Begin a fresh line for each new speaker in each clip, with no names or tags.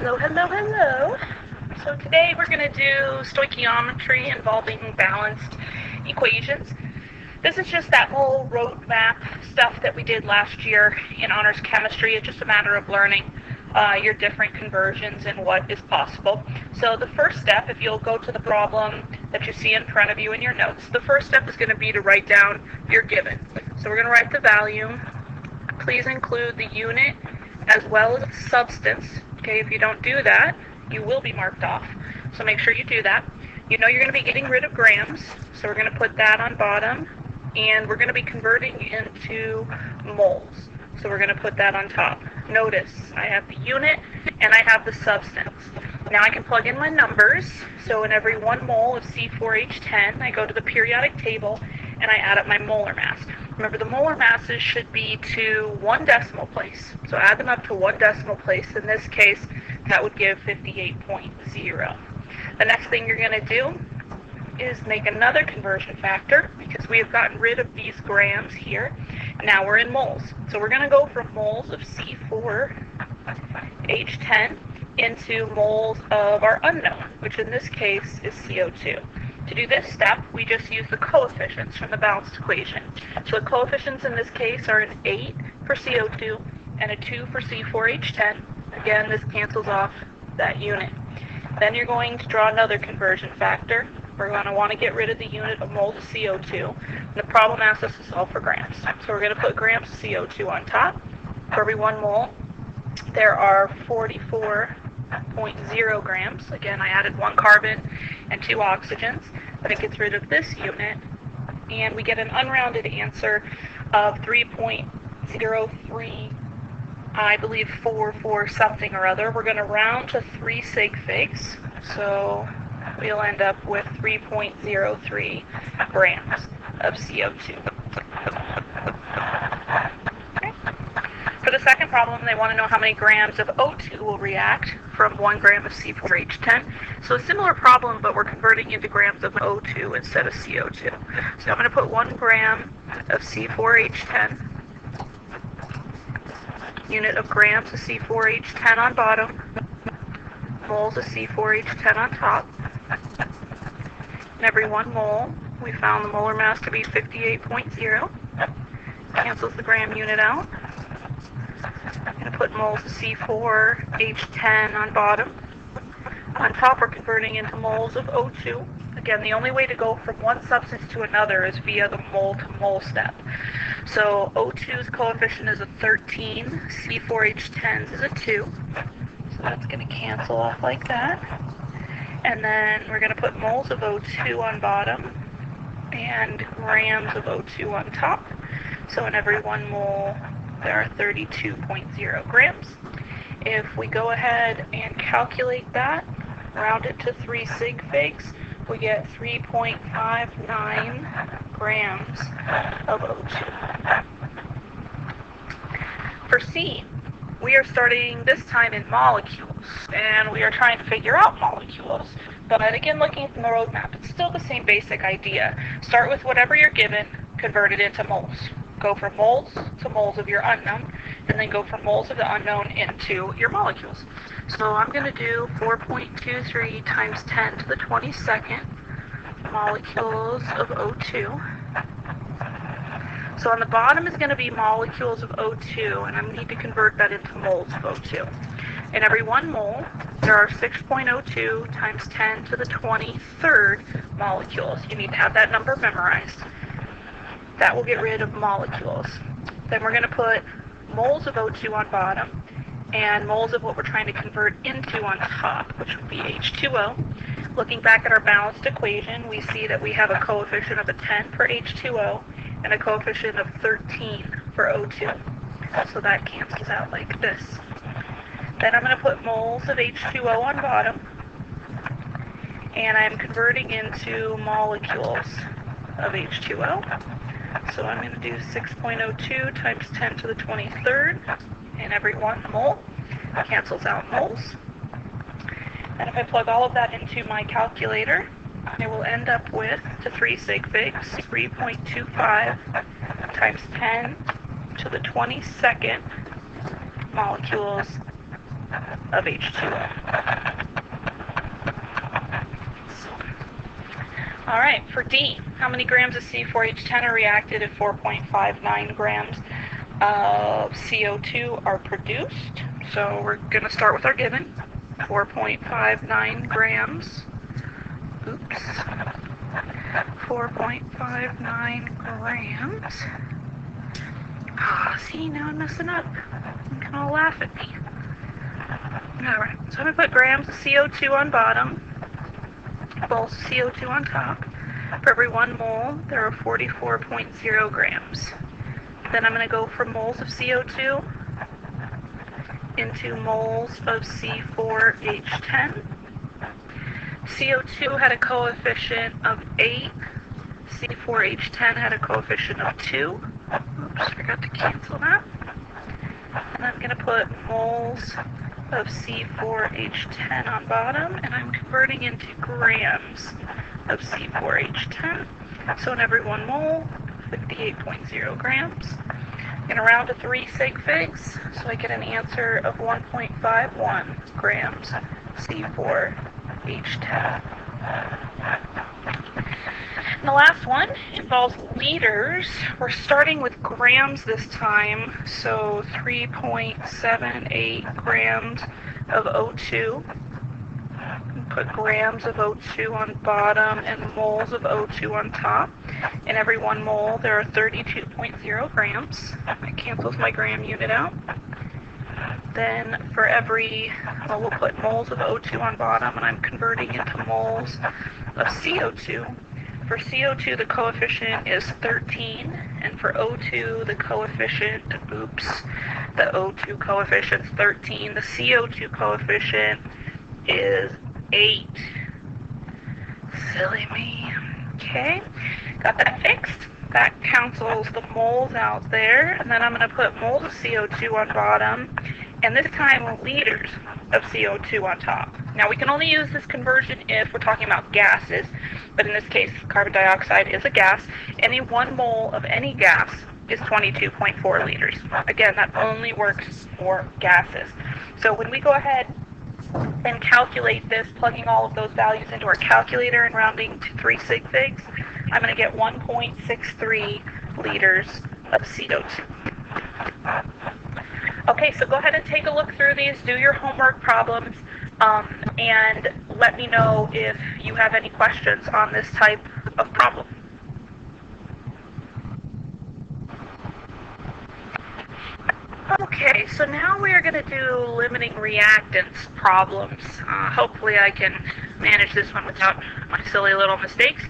Hello, hello, hello. So today we're going to do stoichiometry involving balanced equations. This is just that whole roadmap stuff that we did last year in honors chemistry. It's just a matter of learning your different conversions and what is possible. So the first step, if you'll go to the problem that you see in front of you in your notes, the first step is going to be to write down your given. So we're going to write the value. Please include the unit as well as the substance. Okay, if you don't do that, you will be marked off. So make sure you do that. You know you're going to be getting rid of grams, so we're going to put that on bottom, and we're going to be converting into moles. So we're going to put that on top. Notice I have the unit and I have the substance. Now I can plug in my numbers. So in every 1 mole of C4H10, I go to the periodic table and I add up my molar mass. Remember, the molar masses should be to 1 decimal place. So add them up to 1 decimal place. In this case, that would give 58.0. The next thing you're going to do is make another conversion factor because we have gotten rid of these grams here. Now we're in moles. So we're going to go from moles of C4H10 into moles of our unknown, which in this case is CO2. To do this step, we just use the coefficients from the balanced equation. So the coefficients in this case are an 8 for CO2 and a 2 for C4H10. Again, this cancels off that unit. Then you're going to draw another conversion factor. We're going to want to get rid of the unit of moles of CO2. And the problem asks us to solve for grams. So we're going to put grams of CO2 on top. For every 1 mole, there are 44.0 grams. Again, I added 1 carbon and 2 oxygens. But it gets rid of this unit, and we get an unrounded answer of 3.03, I believe 44 something or other. We're going to round to 3 sig figs, so we'll end up with 3.03 grams of CO2. Okay. For the second problem, they want to know how many grams of O2 will react from 1 gram of C4H10. So a similar problem, but we're converting into grams of O2 instead of CO2. So I'm going to put 1 gram of C4H10, unit of grams of C4H10 on bottom, moles of C4H10 on top. In every 1 mole, we found the molar mass to be 58.0. Cancels the gram unit out. I'm going to put moles of C4H10 on bottom. On top, we're converting into moles of O2. Again, the only way to go from one substance to another is via the mole-to-mole step. So O2's coefficient is a 13, C4H10's is a 2. So that's going to cancel off like that. And then we're going to put moles of O2 on bottom and grams of O2 on top. So in every 1 mole, there are 32.0 grams. If we go ahead and calculate that, round it to 3 sig figs, we get 3.59 grams of O2. For C, we are starting this time in molecules, and we are trying to figure out molecules. But again, looking at the roadmap, it's still the same basic idea. Start with whatever you're given, convert it into moles. Go from moles to moles of your unknown, and then go from moles of the unknown into your molecules. So I'm going to do 4.23 times 10 to the 22nd molecules of O2. So on the bottom is going to be molecules of O2, and I need to convert that into moles of O2. In every 1 mole, there are 6.02 times 10 to the 23rd molecules. You need to have that number memorized. That will get rid of molecules. Then we're going to put moles of O2 on bottom and moles of what we're trying to convert into on top, which would be H2O. Looking back at our balanced equation, we see that we have a coefficient of a 10 for H2O and a coefficient of 13 for O2. So that cancels out like this. Then I'm going to put moles of H2O on bottom, and I'm converting into molecules of H2O. So I'm going to do 6.02 times 10 to the 23rd, and every 1 mole cancels out moles. And if I plug all of that into my calculator, I will end up with, to 3 sig figs, 3.25 times 10 to the 22nd molecules of H2O. All right, for D, how many grams of C4H10 are reacted if 4.59 grams of CO2 are produced? So we're going to start with our given, 4.59 grams. Oops. 4.59 grams. See, now I'm messing up. You're going to laugh at me. Alright, so I'm going to put grams of CO2 on bottom, moles of CO2 on top. For every 1 mole, there are 44.0 grams. Then I'm going to go from moles of CO2 into moles of C4H10. CO2 had a coefficient of 8. C4H10 had a coefficient of 2. Oops, forgot to cancel that. And I'm going to put moles of C4H10 on bottom, and I'm converting into grams of C4H10. So in every 1 mole, 58.0 grams. I'm going to round to 3 sig figs, so I get an answer of 1.51 grams C4H10. And the last one involves liters. We're starting with grams this time, so 3.78 grams of O2. Put grams of O2 on bottom and moles of O2 on top. In every 1 mole, there are 32.0 grams. That cancels my gram unit out. Then for every, we'll put moles of O2 on bottom, and I'm converting into moles of CO2. For CO2, the coefficient is 13, and for O2, the coefficient, the O2 coefficient is 13. The CO2 coefficient is 8. Silly me. Okay, got that fixed. That cancels the moles out there, and then I'm going to put moles of CO2 on bottom, and this time liters of CO2 on top. Now we can only use this conversion if we're talking about gases, but in this case carbon dioxide is a gas. Any 1 mole of any gas is 22.4 liters. Again, that only works for gases. So when we go ahead and calculate this, plugging all of those values into our calculator and rounding to 3 sig figs, I'm going to get 1.63 liters of CO2. Okay, so go ahead and take a look through these, do your homework problems, and let me know if you have any questions on this type of problem. Okay, so now we are going to do limiting reactants problems. Hopefully I can manage this one without my silly little mistakes.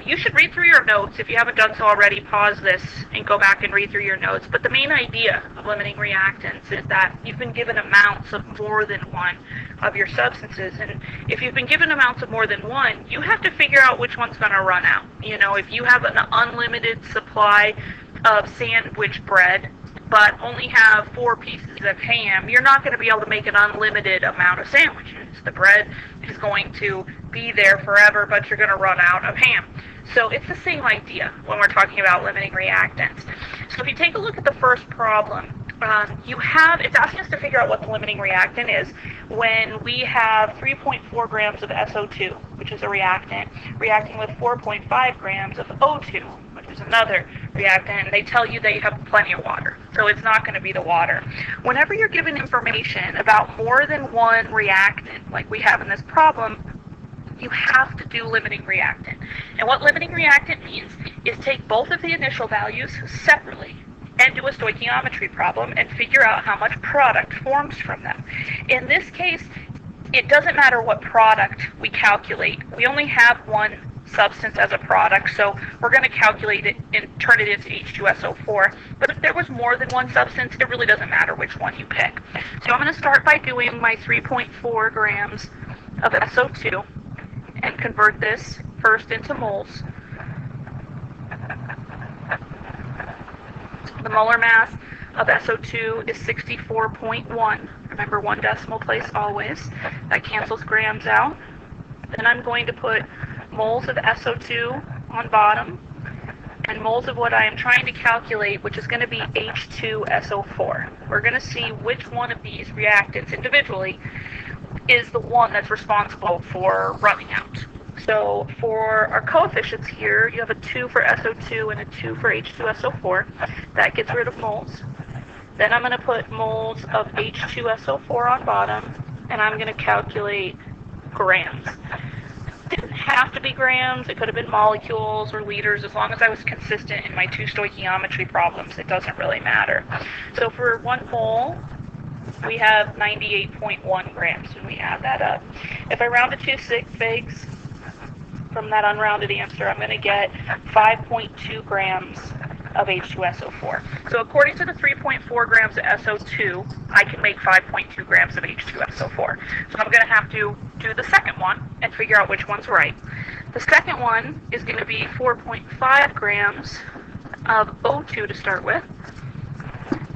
You should read through your notes. If you haven't done so already, pause this and go back and read through your notes. But the main idea of limiting reactants is that you've been given amounts of more than one of your substances. And if you've been given amounts of more than one, you have to figure out which one's going to run out. You know, if you have an unlimited supply of sandwich bread, but only have 4 pieces of ham, you're not going to be able to make an unlimited amount of sandwiches. The bread is going to be there forever, but you're going to run out of ham. So it's the same idea when we're talking about limiting reactants. So if you take a look at the first problem, it's asking us to figure out what the limiting reactant is when we have 3.4 grams of SO2, which is a reactant, reacting with 4.5 grams of O2, which is another reactant, and they tell you that you have plenty of water. So it's not going to be the water. Whenever you're given information about more than one reactant, like we have in this problem, you have to do limiting reactant. And what limiting reactant means is take both of the initial values separately and do a stoichiometry problem and figure out how much product forms from them. In this case, it doesn't matter what product we calculate. We only have one substance as a product, so we're going to calculate it and turn it into H2SO4. But if there was more than one substance, it really doesn't matter which one you pick. So I'm going to start by doing my 3.4 grams of SO2 and convert this first into moles. The molar mass of SO2 is 64.1. Remember, 1 decimal place always. That cancels grams out. Then I'm going to put moles of SO2 on bottom and moles of what I am trying to calculate, which is going to be H2SO4. We're going to see which one of these reactants individually is the one that's responsible for running out. So for our coefficients here, you have a 2 for SO2 and a 2 for H2SO4. That gets rid of moles. Then I'm going to put moles of H2SO4 on bottom, and I'm going to calculate grams. It didn't have to be grams. It could have been molecules or liters. As long as I was consistent in my two stoichiometry problems, it doesn't really matter. So for 1 mole, we have 98.1 grams when we add that up. If I round it to 6 figs from that unrounded answer, I'm going to get 5.2 grams of H2SO4. So according to the 3.4 grams of SO2, I can make 5.2 grams of H2SO4. So I'm going to have to do the second one and figure out which one's right. The second one is going to be 4.5 grams of O2 to start with.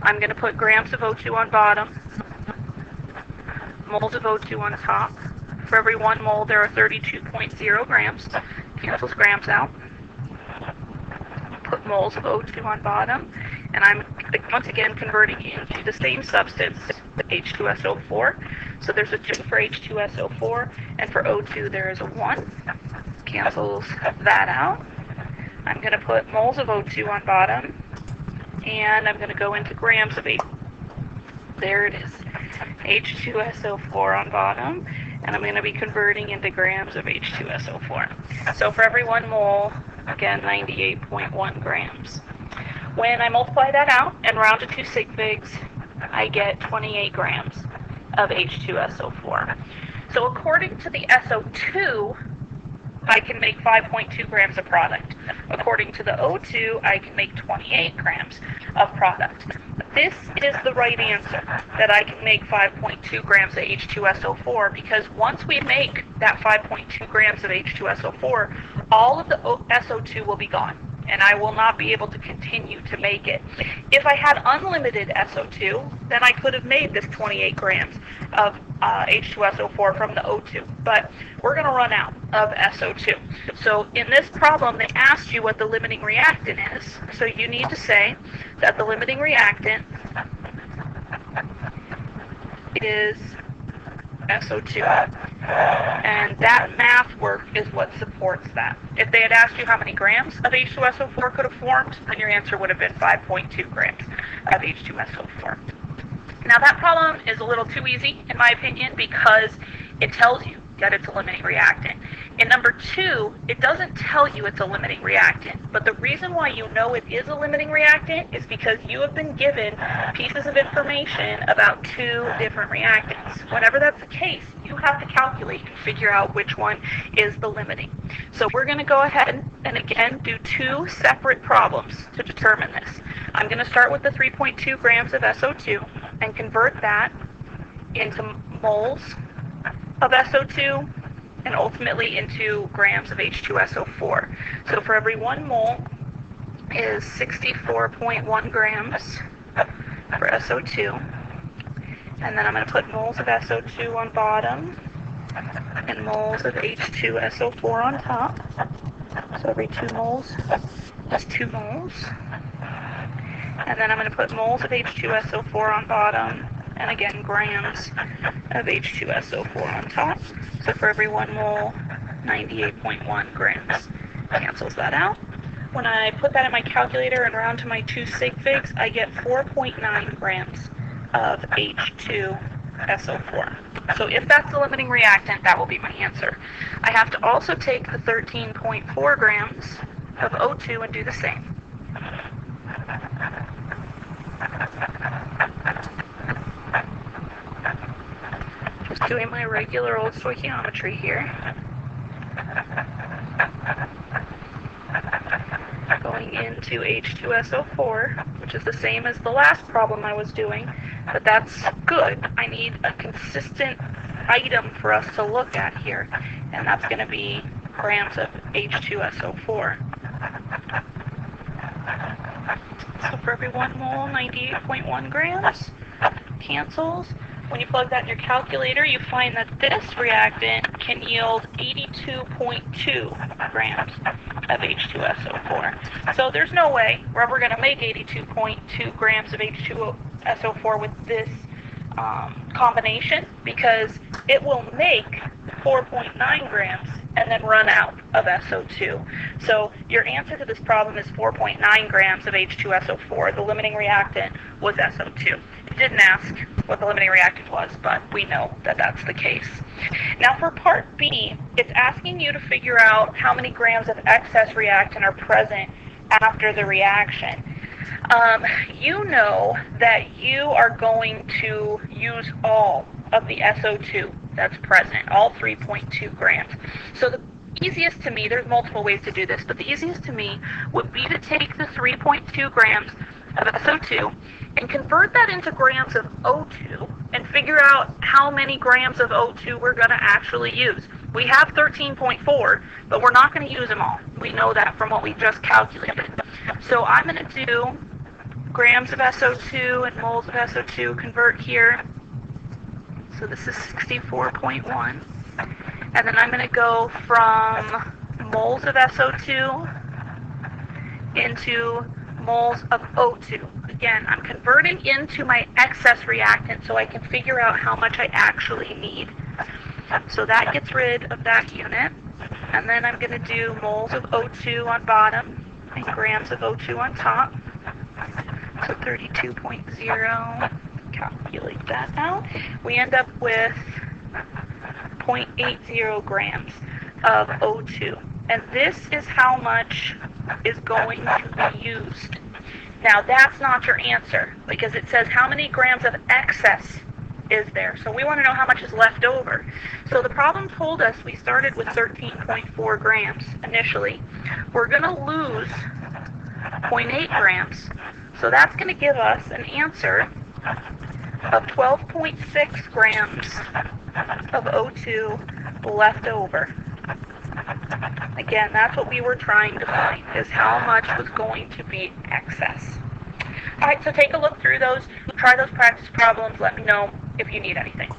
I'm going to put grams of O2 on bottom, moles of O2 on top. For every 1 mole, there are 32.0 grams. Cancels grams out. Put moles of O2 on bottom, and I'm once again converting into the same substance, H2SO4. So there's a 2 for H2SO4, and for O2 there is a 1. Cancels that out. I'm going to put moles of O2 on bottom, and I'm going to go into grams of H. There it is, H2SO4 on bottom, and I'm going to be converting into grams of H2SO4. So for every 1 mole, again, 98.1 grams. When I multiply that out and round it to sig figs, I get 28 grams of H2SO4. So according to the SO2, I can make 5.2 grams of product. According to the O2, I can make 28 grams of product. This is the right answer, that I can make 5.2 grams of H2SO4, because once we make that 5.2 grams of H2SO4, all of the SO2 will be gone, and I will not be able to continue to make it. If I had unlimited SO2, then I could have made this 28 grams of H2SO4 from the O2, but we're going to run out of SO2. So in this problem, they asked you what the limiting reactant is. So you need to say that the limiting reactant is SO2. And that math work is what supports that. If they had asked you how many grams of H2SO4 could have formed, then your answer would have been 5.2 grams of H2SO4. Now that problem is a little too easy, in my opinion, because it tells you that it's a limiting reactant. In number 2, it doesn't tell you it's a limiting reactant, but the reason why you know it is a limiting reactant is because you have been given pieces of information about 2 different reactants. Whenever that's the case, you have to calculate and figure out which one is the limiting. So we're going to go ahead and again do 2 separate problems to determine this. I'm going to start with the 3.2 grams of SO2 and convert that into moles of SO2 and ultimately into grams of H2SO4. So for every 1 mole is 64.1 grams for SO2. And then I'm going to put moles of SO2 on bottom and moles of H2SO4 on top. So every 2 moles is 2 moles. And then I'm going to put moles of H2SO4 on bottom, and again grams of H2SO4 on top. So for every 1 mole, 98.1 grams. Cancels that out. When I put that in my calculator and round to my 2 sig figs, I get 4.9 grams of H2SO4. So if that's the limiting reactant, that will be my answer. I have to also take the 13.4 grams of O2 and do the same. Just doing my regular old stoichiometry here. Going into H2SO4, which is the same as the last problem I was doing, but that's good. I need a consistent item for us to look at here, and that's going to be grams of H2SO4. So for every 1 mole, 98.1 grams. Cancels. When you plug that in your calculator, you find that this reactant can yield 82.2 grams of H2SO4. So there's no way we're ever going to make 82.2 grams of H2SO4 with this combination, because it will make 4.9 grams and then run out of SO2. So your answer to this problem is 4.9 grams of H2SO4. The limiting reactant was SO2. It didn't ask what the limiting reactant was, but we know that that's the case. Now for part B, it's asking you to figure out how many grams of excess reactant are present after the reaction. You know that you are going to use all of the SO2 that's present, all 3.2 grams. So the easiest to me, there's multiple ways to do this, but the easiest to me would be to take the 3.2 grams of SO2 and convert that into grams of O2 and figure out how many grams of O2 we're going to actually use. We have 13.4, but we're not going to use them all. We know that from what we just calculated. So I'm going to do grams of SO2 and moles of SO2, convert here. So this is 64.1. And then I'm going to go from moles of SO2 into moles of O2. Again, I'm converting into my excess reactant so I can figure out how much I actually need. So that gets rid of that unit. And then I'm going to do moles of O2 on bottom and grams of O2 on top. So 32.0, calculate that out. We end up with 0.80 grams of O2. And this is how much is going to be used. Now that's not your answer, because it says how many grams of excess is there. So we want to know how much is left over. So the problem told us we started with 13.4 grams initially. We're going to lose 0.8 grams. So that's going to give us an answer of 12.6 grams of O2 left over. Again, that's what we were trying to find, is how much was going to be excess. All right, so take a look through those, try those practice problems, let me know if you need anything.